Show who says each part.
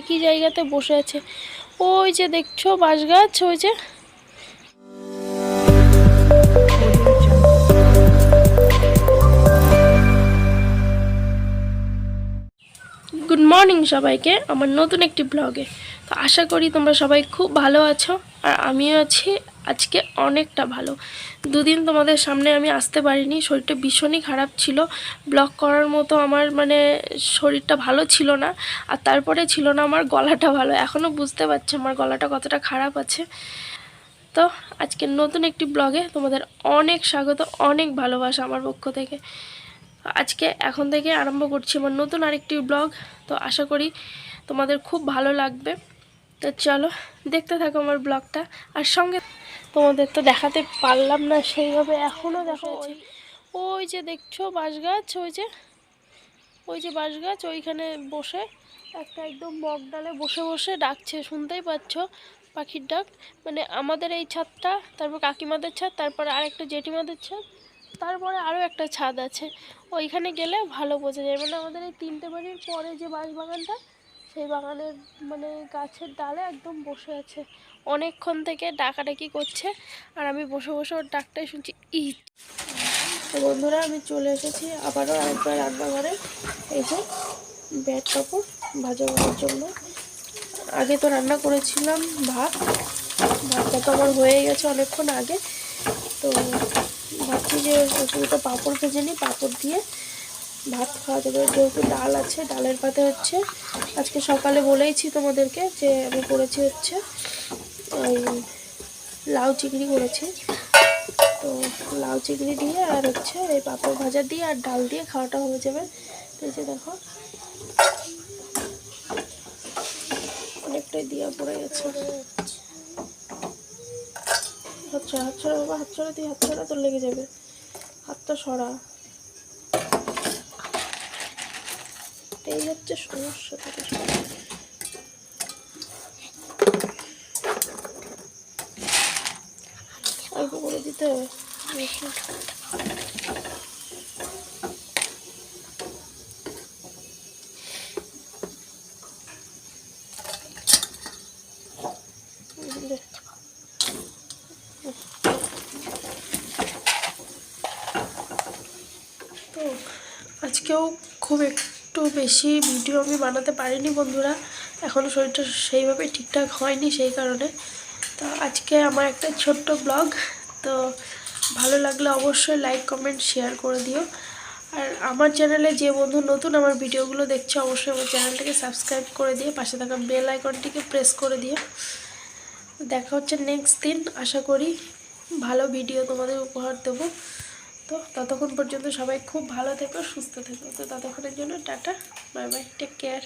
Speaker 1: একই জায়গাতে বসে আছে। ওই যে দেখছো বাঁশ গাছ, ওই যে। গুড মর্নিং সবাইকে আমার নতুন একটি ব্লগে। তো আশা করি তোমরা সবাই খুব ভালো আছো, আর আমিও আছি আজকে অনেকটা ভালো। দুদিন তোমাদের সামনে আমি আসতে পারিনি, শরীরটা ভীষণই খারাপ ছিল। ব্লগ করার মতো আমার মানে শরীরটা ভালো ছিল না, আর তারপরে ছিল না আমার গলাটা ভালো। এখনও বুঝতে পারছি আমার গলাটা কতটা খারাপ আছে। তো আজকে নতুন একটি ব্লগে তোমাদের অনেক স্বাগত, অনেক ভালোবাসা আমার পক্ষ থেকে। আজকে এখন থেকে আরম্ভ করছি আমার নতুন আরেকটি ব্লগ। তো আশা করি তোমাদের খুব ভালো লাগবে। তো চলো দেখতে থাকো আমার ব্লগটা, আর সঙ্গে তোমাদের তো দেখাতে পারলাম না সেইভাবে, এখনও দেখো ওই যে দেখছো বাঁশ গাছ, ওই যে বাঁশ গাছ, ওইখানে বসে একটা একদম বক ডালে বসে বসে ডাকছে, শুনতেই পাচ্ছ পাখির ডাক। মানে আমাদের এই ছাদটা, তারপর কাকিমাদের ছাদ, তারপরে আরেকটা জেঠিমাদের ছাদ, তারপরে আরও একটা ছাদ আছে। ওইখানে গেলে ভালো বোঝা যায়। মানে আমাদের এই 3টে বাড়ির পরে যে বাঁশ বাগানটা, সেই বাগানের মানে গাছের ডালে একদম বসে আছে, অনেকক্ষণ থেকে ডাকাডাকি করছে, আর আমি বসে বসে ওর ডাকটাই শুনছি। তো বন্ধুরা আমি চলে এসেছি আবারও আরেকবার রান্নাঘরে। এই যে ব্যাট কাপড় ভাজা করার জন্য। আগে তো রান্না করেছিলাম ভাতটা তো আমার হয়ে গেছে অনেকক্ষণ আগে। তো ভাবছি যে দুটো পাঁপড় ভেজে নিই, পাঁপড় দিয়ে ভাত খাওয়া যাবে। যেহেতু ডাল আছে, ডালের পাতে হচ্ছে আজকে সকালে বলেইছি তোমাদেরকে যে আমি করেছি হচ্ছে ওই লাউ চিংড়ি করেছি। তো লাউ চিংড়ি দিয়ে আর হচ্ছে এই পাঁপড় ভাজা দিয়ে আর ডাল দিয়ে খাওয়াটা হয়ে যাবে। তো এই যে দেখো অনেকটাই দিয়া পড়ে গেছে। হাত ছড়া বাবা, হাত ছড়া দিয়ে, হাত ছড়া তোর লেগে যাবে, হাতটা সরা। এই হচ্ছে সমস্যা থেকে অল্প করে দিতে হবে। তো আজকেও খুব একটু বেশি ভিডিও আমি বানাতে পারিনি বন্ধুরা, এখনও শরীরটা সেইভাবে ঠিকঠাক হয়নি, সেই কারণে। তো আজকে আমার একটা ছোট্ট ব্লগ। তো ভালো লাগলে অবশ্যই লাইক কমেন্ট শেয়ার করে দিও। আর আমার চ্যানেলে যে বন্ধু নতুন আমার ভিডিওগুলো দেখছে, অবশ্যই আমার চ্যানেলটাকে সাবস্ক্রাইব করে দিয়ে পাশে থাকা বেল আইকনটিকে প্রেস করে দিও। দেখা হচ্ছে নেক্সট দিন, আশা করি ভালো ভিডিও তোমাদের উপহার দেবো। তো ততক্ষণ পর্যন্ত সবাই খুব ভালো থেকো, সুস্থ থেকো। তো ততক্ষণের জন্য tata, bye bye, take care.